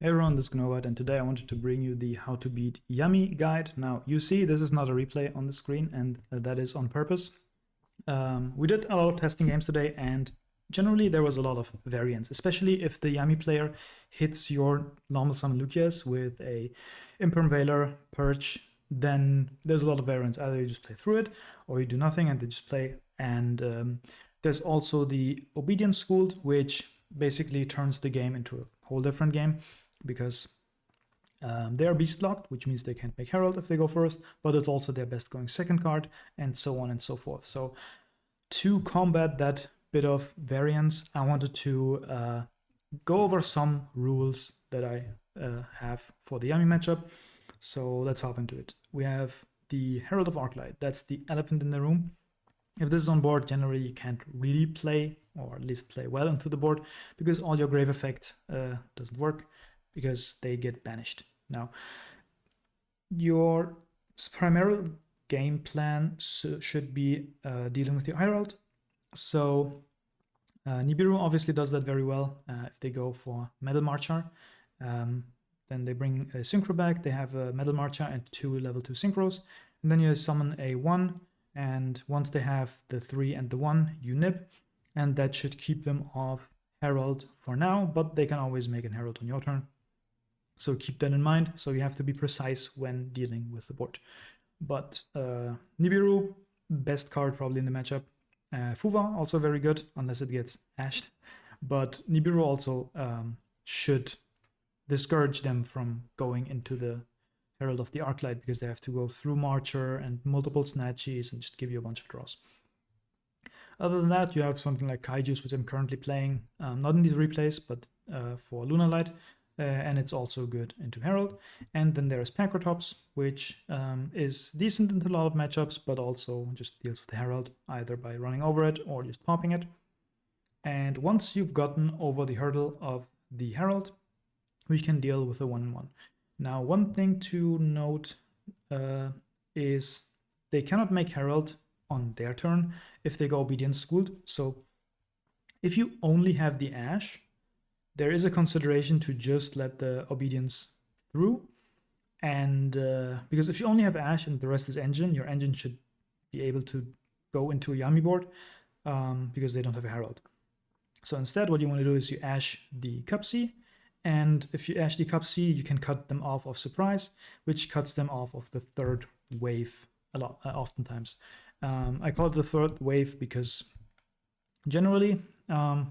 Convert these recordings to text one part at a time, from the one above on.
Hey everyone, this is Gnovat, and today I wanted to bring you the How to Beat Yummy guide. Now, you see this is not a replay on the screen, and that is on purpose. We did a lot of testing games today, and generally there was a lot of variance, especially if the Yummy player hits your normal summon Lucius with a Imperm Veiler, Perch, then there's a lot of variance. Either you just play through it, or you do nothing and they just play. And there's also the Obedience Schooled, which basically turns the game into a whole different game, because they are beast locked, which means they can't make Herald if they go first, but it's also their best going second card, and so on and so forth. So to combat that bit of variance, I wanted to go over some rules that I have for the Yummy matchup. So let's hop into it. We have the Herald of Arclight. That's the elephant in the room. If this is on board, generally you can't really play, or at least play well into the board, because all your grave effect doesn't work, because they get banished. Now, your primary game plan should be dealing with your Herald. So Nibiru obviously does that very well. If they go for Metal Marcher, then they bring a Synchro back. They have a Metal Marcher and 2 level 2 Synchros. And then you summon a 1, and once they have the 3 and the 1, you nib. And that should keep them off Herald for now, but they can always make an Herald on your turn. So keep that in mind. So you have to be precise when dealing with the board. But Nibiru, best card probably in the matchup. Fuva, also very good, unless it gets ashed. But Nibiru also should discourage them from going into the Herald of the Arclight, because they have to go through Marcher and multiple Snatchies and just give you a bunch of draws. Other than that, you have something like Kaijus, which I'm currently playing, not in these replays, but for Lunar Light. And it's also good into Herald. And then there's Pancratops, which is decent into a lot of matchups, but also just deals with the Herald, either by running over it or just popping it. And once you've gotten over the hurdle of the Herald, we can deal with a 1-1. Now, one thing to note is they cannot make Herald on their turn if they go Obedience Schooled. So if you only have the Ash, there is a consideration to just let the Obedience through. And because if you only have Ash and the rest is Engine, your Engine should be able to go into a Yummy board because they don't have a Herald. So instead, what you want to do is you Ash the Cupsea. And if you Ash the Cupsea, you can cut them off of Surprise, which cuts them off of the third wave a lot, oftentimes. I call it the third wave because generally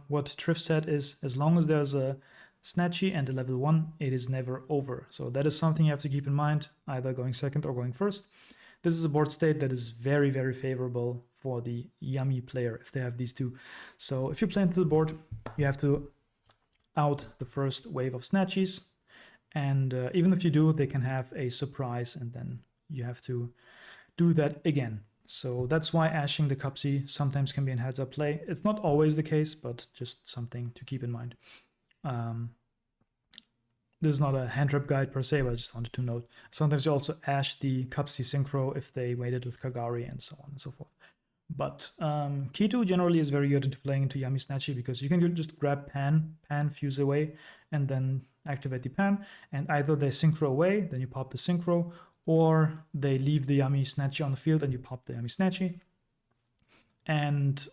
what Triff said is, as long as there's a Snatchy and a level 1, it is never over. So that is something you have to keep in mind, either going second or going first. This is a board state that is very, very favorable for the Yummy player if they have these two. So if you play into the board, you have to out the first wave of Snatchies. And even if you do, they can have a surprise, and then you have to do that again. So that's why ashing the Cupsea sometimes can be an heads-up play. It's not always the case, but just something to keep in mind. This is not a hand trap guide per se, but I just wanted to note. Sometimes you also ash the Cupsea Synchro if they waited with Kagari and so on and so forth. But Kitu generally is very good into playing into Yummy Snatchy, because you can just grab Pan, fuse away, and then activate the Pan. And either they Synchro away, then you pop the Synchro, or they leave the Yummy Snatchy on the field and you pop the Yummy Snatchy. And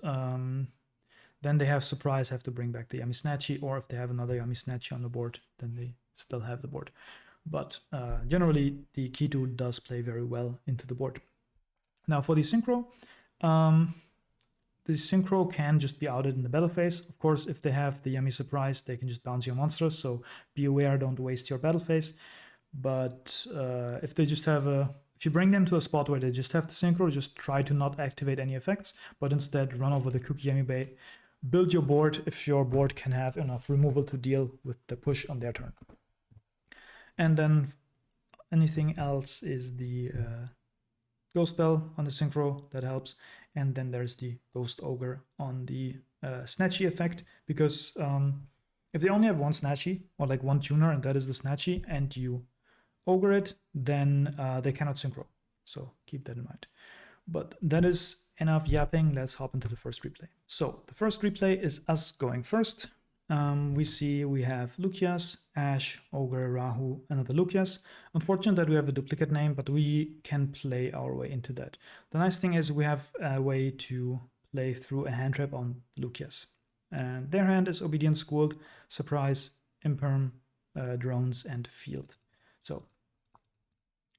then they have Surprise, have to bring back the Yummy Snatchy, or if they have another Yummy Snatchy on the board, then they still have the board. But generally, the Kitu does play very well into the board. Now for the Synchro, the Synchro can just be outed in the battle phase. Of course, if they have the Yummy Surprise, they can just bounce your monsters, so be aware, don't waste your battle phase. But if they just have if you bring them to a spot where they just have the Synchro, just try to not activate any effects, but instead run over the Cookie Yummy Bait. Build your board if your board can have enough removal to deal with the push on their turn. And then anything else is the Ghost Spell on the Synchro, that helps. And then there's the Ghost Ogre on the Snatchy effect, because if they only have one Snatchy, or like one tuner, and that is the Snatchy, and you Ogre it, then they cannot Synchro. So keep that in mind. But that is enough yapping. Let's hop into the first replay. So the first replay is us going first. We see we have Lucius, Ash, Ogre, Rahu, another Lucius. Unfortunate that we have a duplicate name, but we can play our way into that. The nice thing is we have a way to play through a hand trap on Lucius. And their hand is Obedience Schooled, Surprise, Imperm, Drones, and Field. So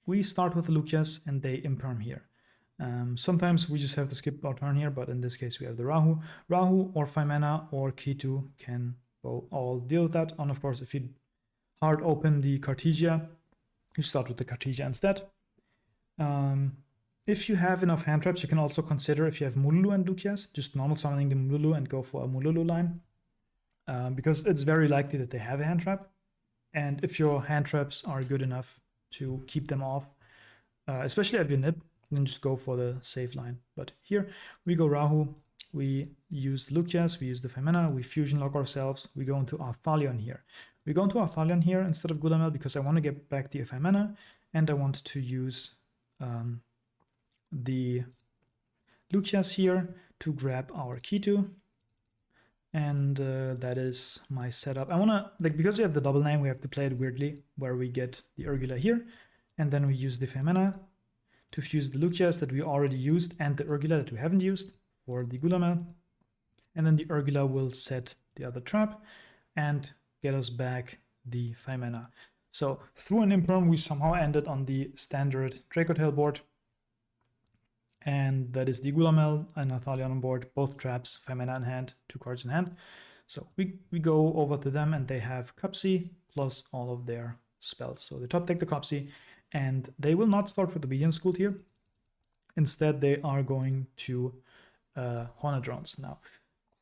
we start with Lucius and they Imperm here. Sometimes we just have to skip our turn here, but in this case we have the Rahu. Rahu or 5 mana or Ketu can all deal with that. And of course, if you hard open the Cartesia, you start with the Cartesia instead. If you have enough hand traps, you can also consider, if you have Mululu and Lucius, just normal summoning the Mululu and go for a Mululu line. Because it's very likely that they have a hand trap. And if your hand traps are good enough to keep them off, especially at your nib, then just go for the safe line. But here we go Rahu, we use Lucius, we use the 5 mana, we fusion lock ourselves, we go into Arthalion here. We go into Arthalion here instead of Gulamel because I want to get back the 5 mana and I want to use the Lucius here to grab our Ketu. And that is my setup. I want to, like, because we have the double name, we have to play it weirdly, where we get the Urgula here, and then we use the 5 mana to fuse the Lucius that we already used and the Urgula that we haven't used for the Gulamel. And then the Urgula will set the other trap and get us back the 5 mana. So through an Imperm, we somehow ended on the standard Dracotail board. And that is the Gulamel and Arthalion on board, both traps, 5 mana in hand, 2 cards in hand. So we go over to them and they have Cupsy plus all of their spells. So they top deck the Cupsy and they will not start with Obedience Schooled here. Instead, they are going to Hornet Drones. Now,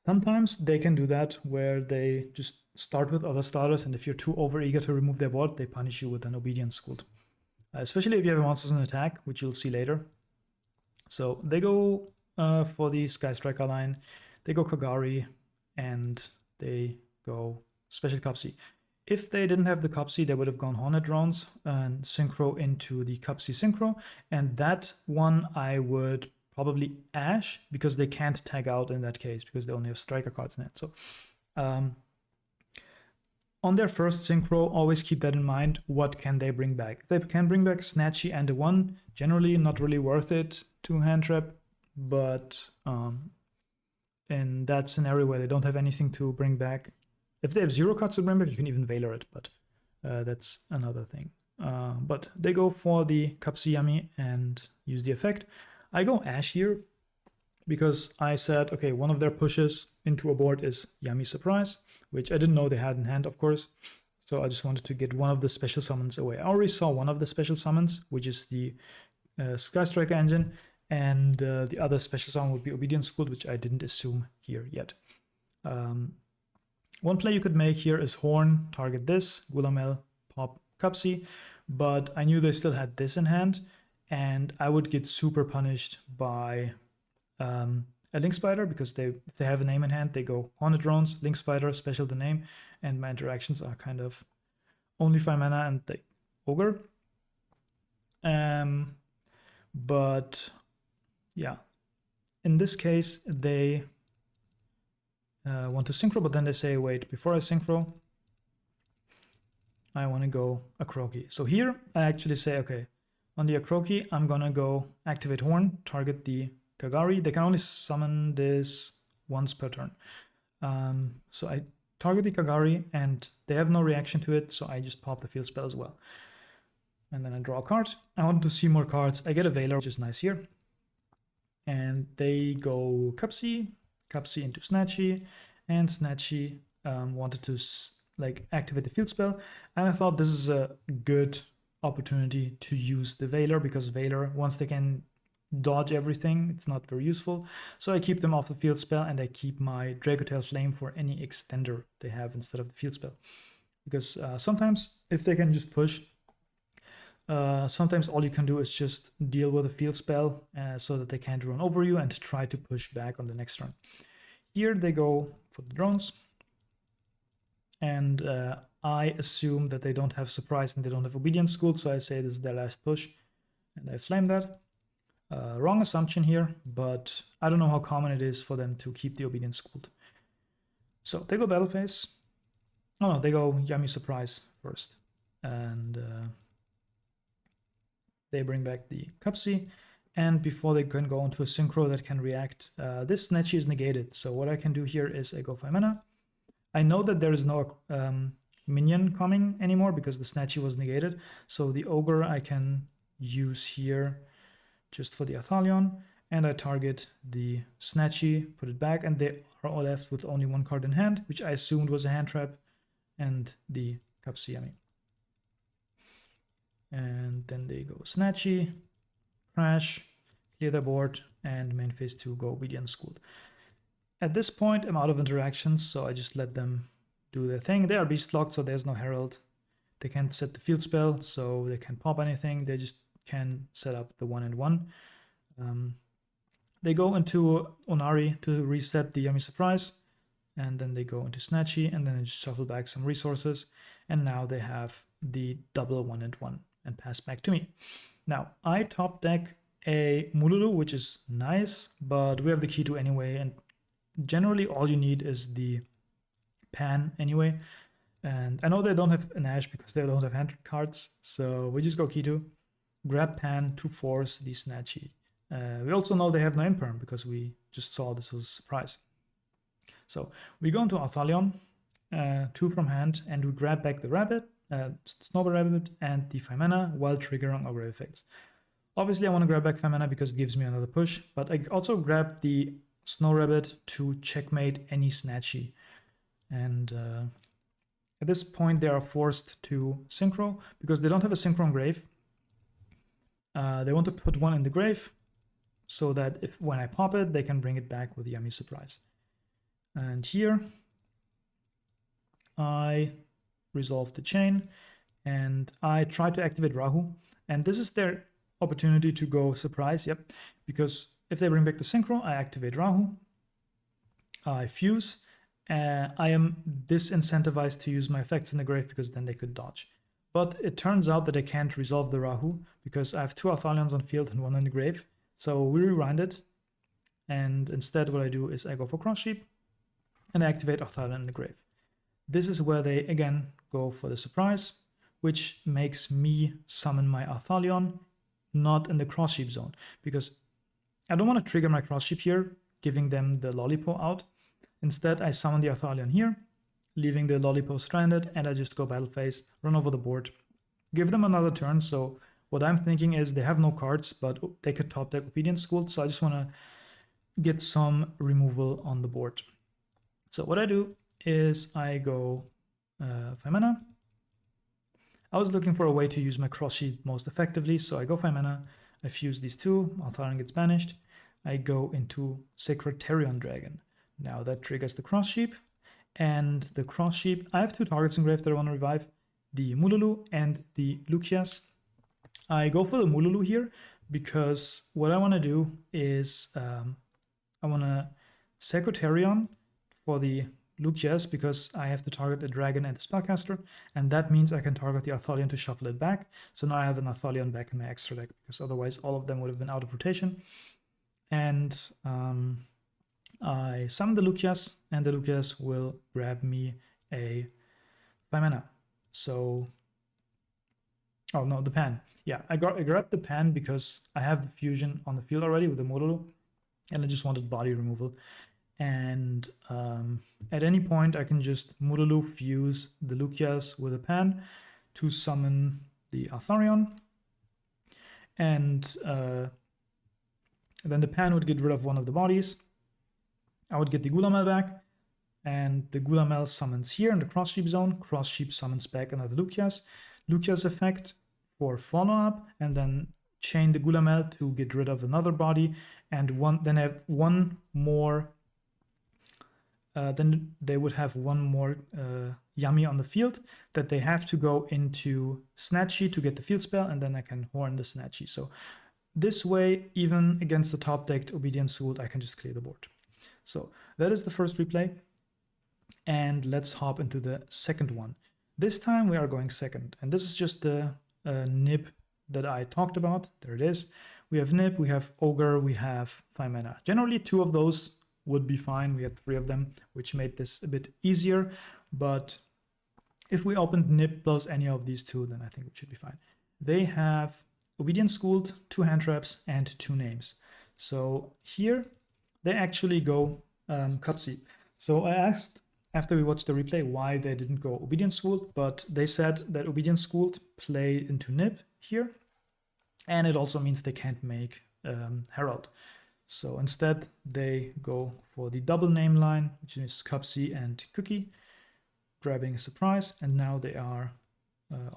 sometimes they can do that where they just start with other starters, and if you're too overeager to remove their board, they punish you with an Obedience Schooled. Especially if you have monsters in attack, which you'll see later. So they go for the Sky Striker line, they go Kagari, and they go Special Cupsy. If they didn't have the Cupsy, they would have gone Hornet Drones and Synchro into the Cupsy Synchro, and that one I would probably Ash, because they can't tag out in that case, because they only have Striker cards in it. So on their first Synchro, always keep that in mind. What can they bring back? If they can bring back Snatchy and a 1, generally not really worth it to hand trap, but in that scenario where they don't have anything to bring back, if they have 0 cards to bring back, you can even Valor it, but that's another thing. But they go for the Cupsy Yummy and use the effect. I go Ash here because I said, okay, one of their pushes into a board is Yummy Surprise, which I didn't know they had in hand, of course. So I just wanted to get one of the special summons away. I already saw one of the special summons, which is the Sky Striker engine, and the other special summon would be Obedience Schooled, which I didn't assume here yet. One play you could make here is Horn, target this, Gulamel, pop Cupsy, but I knew they still had this in hand, and I would get super punished by a Link Spider, because if they have a name in hand, they go Hornet Drones, Link Spider, special the name, and my interactions are kind of only 5 mana and the Ogre. But yeah, in this case, they want to Synchro, but then they say, wait, before I Synchro, I want to go Akroki. So here I actually say, okay, on the Akroki, I'm gonna go activate Horn, target the Kagari. They can only summon this once per turn. So I target the Kagari and they have no reaction to it, so I just pop the field spell as well. And then I draw a card. I want to see more cards. I get a Valor, which is nice here. And they go Cupsy, Cupsy into Snatchy, and Snatchy wanted to activate the field spell. And I thought this is a good opportunity to use the Valor, because Valor, once they can dodge everything, it's not very useful. So I keep them off the field spell and I keep my Dracotail Flame for any extender they have instead of the field spell. Because sometimes if they can just push, sometimes all you can do is just deal with a field spell so that they can't run over you and try to push back on the next turn. Here they go for the drones. And I assume that they don't have Surprise and they don't have Obedience Schooled, so I say this is their last push. And I flame that. Wrong assumption here, but I don't know how common it is for them to keep the Obedience Schooled. So they go battle phase. Oh no, they go Yummy Surprise first. And they bring back the Cupsy. And before they can go into a synchro that can react, this Snatchy is negated. So what I can do here is I go 5 mana. I know that there is no minion coming anymore because the Snatchy was negated. So the Ogre I can use here just for the Athalion. And I target the Snatchy, put it back, and they are all left with only one card in hand, which I assumed was a hand trap, and the Cupsy Yummy. And then they go Snatchy, Crash, clear the board, and main phase 2 go Obedient Schooled. At this point, I'm out of interactions, so I just let them do their thing. They are beast locked, so there's no Herald. They can't set the field spell, so they can't pop anything. They just can set up the 1/1. They go into Onari to reset the Yummy Surprise, and then they go into Snatchy, and then they just shuffle back some resources, and now they have the double 1/1 and pass back to me. Now, I top deck a Mululu, which is nice, but we have the key to anyway, and generally all you need is the Pan anyway. And I know they don't have an Ash because they don't have hand cards, so we just go key to, grab Pan to force the Snatchy. We also know they have no Imperm because we just saw this was a surprise. So we go into Athalion, 2 from hand, and we grab back the Rabbit, Snowball Rabbit, and the 5 mana while triggering Ogre effects. Obviously, I want to grab back 5 mana because it gives me another push, but I also grab the Snow Rabbit to checkmate any Snatchy. And at this point, they are forced to synchro because they don't have a synchro on grave. They want to put one in the grave so that if when I pop it, they can bring it back with Yummy Surprise. And here, I resolve the chain and I try to activate Rahu. And this is their opportunity to go surprise, yep. Because if they bring back the synchro, I activate Rahu, I fuse, I am disincentivized to use my effects in the grave because then they could dodge. But it turns out that I can't resolve the Rahu because I have 2 Athalions on field and 1 in the grave. So we rewind it, and instead what I do is I go for Cross Sheep and I activate Athalion in the grave. This is where they again go for the surprise, which makes me summon my Athalion not in the Cross Sheep zone, because I don't want to trigger my Cross Sheep here, giving them the Lollipop out. Instead, I summon the Athalion here, leaving the Lollipop stranded, and I just go battle phase, run over the board, give them another turn. So what I'm thinking is they have no cards, but they could top deck Obedient Schooled, so I just want to get some removal on the board. So what I do is I go 5 mana. I was looking for a way to use my Cross Sheep most effectively, so I go 5 mana, I fuse these 2, Athalion gets banished, I go into Secretarian Dragon. Now that triggers the Cross Sheep, and the Cross Sheep, I have 2 targets in grave that I want to revive, the Mululu and the Lucias. I go for the Mululu here because what I want to do is I want to Secretarian for the Lucias because I have to target a dragon and a spellcaster, and that means I can target the Athalion to shuffle it back. So now I have an Athalion back in my extra deck because otherwise all of them would have been out of rotation. And I summon the Lucias, and the Lucias will grab me a 5 mana. So, oh no, the Pan. Yeah, I grabbed the Pan because I have the fusion on the field already with the Mululu, and I just wanted body removal. And at any point, I can just Mululu fuse the Lucias with a Pan to summon the Athalion. And then the Pan would get rid of one of the bodies. I would get the Gulamel back, and the Gulamel summons here in the Cross Sheep zone. Cross Sheep summons back another Lucias. Lucias effect for follow-up, and then chain the Gulamel to get rid of another body, and then have one more. Then they would have one more Yummy on the field that they have to go into Snatchy to get the field spell, and then I can horn the Snatchy. So this way, even against the top decked Obedient Schooled, I can just clear the board. So that is the first replay, and let's hop into the second one. This time we are going second, and this is just the nib that I talked about. There it is. We have nib, we have ogre, we have 5 mana. Generally 2 of those would be fine. We had 3 of them, which made this a bit easier. But if we opened Nip plus any of these 2, then I think it should be fine. They have Obedience Schooled, 2 hand traps, and 2 names. So here they actually go Cupsy. So I asked after we watched the replay why they didn't go Obedience Schooled, but they said that Obedience Schooled play into Nip here, and it also means they can't make Herald. So instead they go for the double name line, which is Cupsy and Cookie, grabbing a surprise, and now they are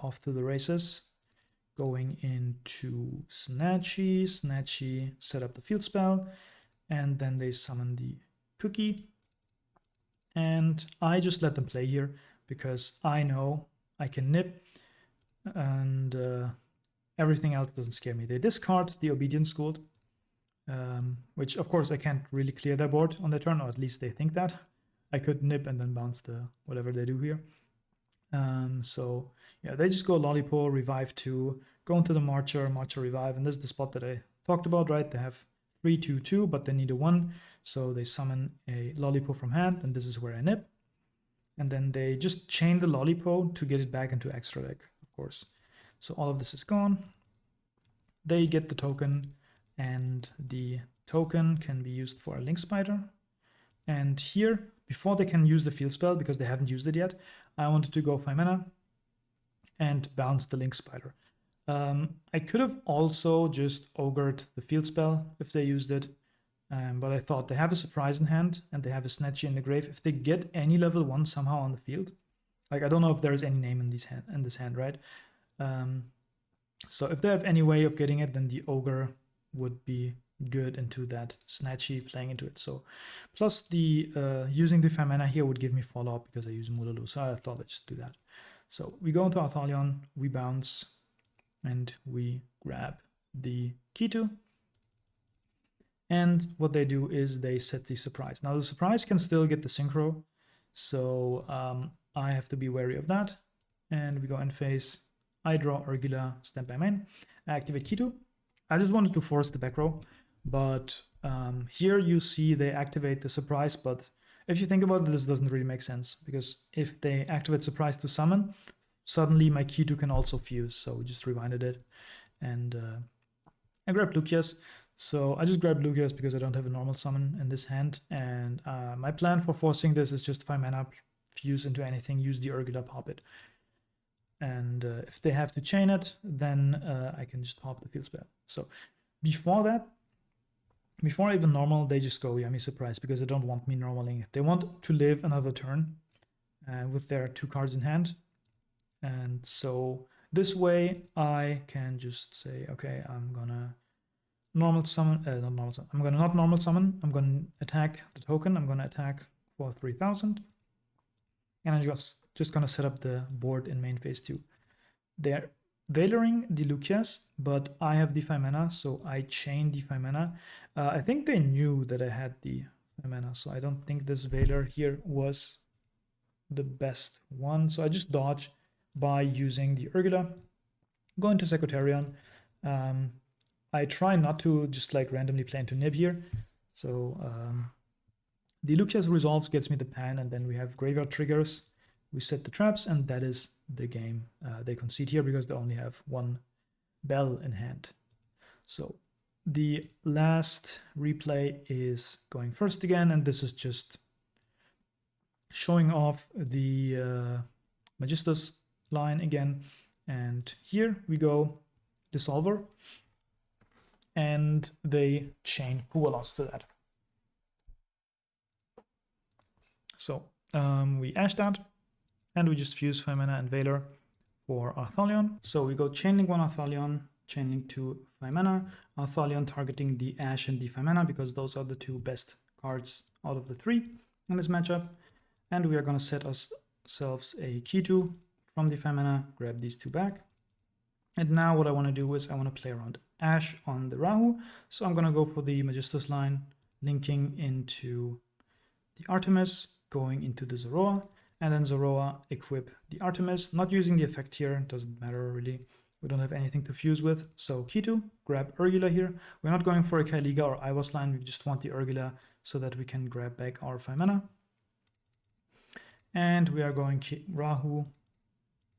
off to the races, going into Snatchy. Snatchy set up the field spell, and then they summon the Cookie. And I just let them play here because I know I can nip, and everything else doesn't scare me. They discard the Obedience Schooled, which of course I can't really clear their board on their turn, or at least they think that. I could nip and then bounce the whatever they do here. So yeah, they just go Lollipop, Revive 2, go into the Marcher, Marcher Revive, and this is the spot that I talked about, right? They have 3/2/2, but they need a 1, so they summon a Lollipop from hand, and this is where I nip. And then they just chain the Lollipop to get it back into extra deck, of course. So all of this is gone. They get the token, and the token can be used for a Link Spider. And here, before they can use the field spell, because they haven't used it yet, I wanted to go 5 mana and bounce the Link Spider. I could have also just ogred the field spell if they used it, but I thought they have a surprise in hand and they have a Snatchy in the grave. If they get any level 1 somehow on the field, like I don't know if there's any name in this hand, right? So if they have any way of getting it, then the ogre would be good into that Snatchy playing into it. So plus the using the 5 mana here would give me follow up because I use Mululu, so I thought let's just do that. So we go into Arthalion, we bounce, and we grab the Kitu. And what they do is they set the surprise. Now the surprise can still get the synchro, so I have to be wary of that. And we go end phase. I draw Urgula, stand by main, I activate Kitu. I just wanted to force the back row, but here you see they activate the surprise, but if you think about it, this doesn't really make sense, because if they activate surprise to summon, suddenly my Kitu can also fuse, so we just rewinded it, and I grabbed Lucius. So I just grabbed Lucius because I don't have a normal summon in this hand, and my plan for forcing this is just 5 mana, fuse into anything, use the Urgula, pop it. And if they have to chain it, then I can just pop the field spell. So before that, before even normal, they just go Yummy Surprise because they don't want me normaling it. They want to live another turn with their 2 cards in hand. And so this way I can just say, okay, I'm gonna normal summon, not normal summon. I'm gonna not normal summon. I'm gonna attack the token. I'm gonna attack for 3000. And I'm just gonna set up the board in main phase 2. They're Veiloring the Lucius, but I have the 5 mana, so I chain the 5 mana. I think they knew that I had the 5 mana, so I don't think this Veiler here was the best one. So I just dodge by using the Urgula, go into Secretarian. I try not to just like randomly play into Nib here. So the Lucius resolves, gets me the pan, and then we have graveyard triggers. We set the traps, and that is the game. They concede here because they only have 1 bell in hand. So the last replay is going first again, and this is just showing off the Magistus line again. And here we go Dissolver, and they chain Pualos to that. So we ash that, and we just fuse 5 mana and Veiler for Arthalion. So we go Chainlink 1 Arthalion, Chainlink 2 5 mana, Arthalion targeting the Ash and the 5 mana because those are the 2 best cards out of the 3 in this matchup. And we are going to set ourselves a Kitu from the 5 mana, grab these 2 back. And now what I want to do is I want to play around Ash on the Rahu. So I'm going to go for the Magistus line, linking into the Artemis, going into the Zoroa, and then Zoroa equip the Artemis, not using the effect here, doesn't matter really. We don't have anything to fuse with, so key 2, grab Urgula here. We're not going for a Kailiga or Ivos line, we just want the Urgula so that we can grab back our 5 mana. And we are going Rahu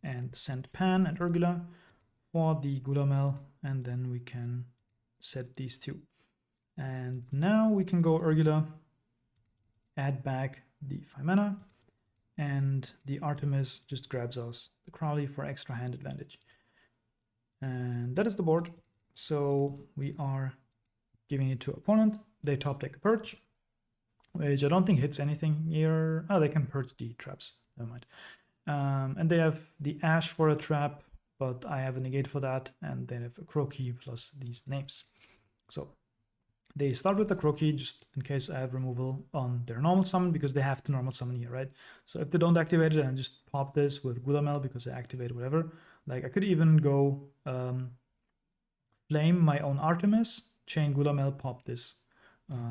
and send Pan and Urgula for the Gulamel, and then we can set these two. And now we can go Urgula, add back the 5 mana, and the Artemis just grabs us the Crowley for extra hand advantage. And that is the board. So we are giving it to opponent. They top deck a Purge, which I don't think hits anything here. Oh, they can purge the traps. Never mind. And they have the Ash for a trap, but I have a negate for that, and they have a Croaky plus these names. So they start with the Croaky just in case I have removal on their normal summon, because they have to normal summon here, right? So if they don't activate it, and just pop this with Gulamel because I activate whatever. Like I could even go flame my own Artemis, chain Gulamel, pop this.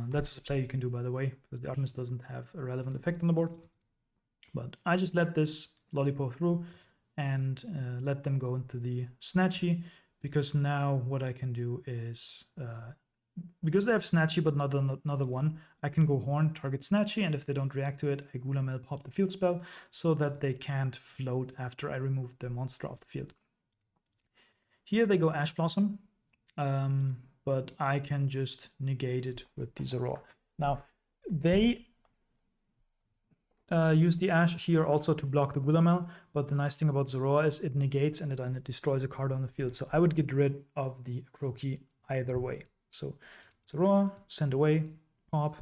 That's a play you can do, by the way, because the Artemis doesn't have a relevant effect on the board. But I just let this Lollipop through and let them go into the Snatchy, because now what I can do is, because they have Snatchy but not another one, I can go Horn, target Snatchy, and if they don't react to it, I Gulamel pop the field spell so that they can't float after I remove the monster off the field. Here they go Ash Blossom, but I can just negate it with the Zoroark. Now, they use the Ash here also to block the Gulamel, but the nice thing about Zoroark is it negates and it destroys a card on the field. So I would get rid of the Croaky either way. So Zoroark, send away, pop,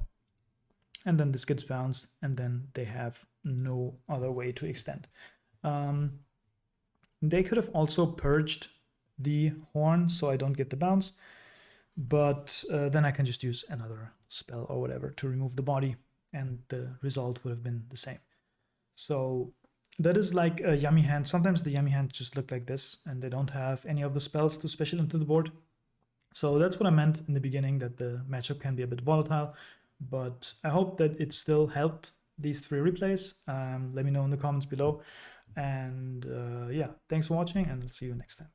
and then this gets bounced, and then they have no other way to extend. They could have also purged the Horn so I don't get the bounce, but then I can just use another spell or whatever to remove the body, and the result would have been the same. So that is like a yummy hand. Sometimes the yummy hand just look like this, and they don't have any of the spells to special into the board. So that's what I meant in the beginning, that the matchup can be a bit volatile, but I hope that it still helped these 3 replays. Let me know in the comments below. And yeah, thanks for watching, and I'll see you next time.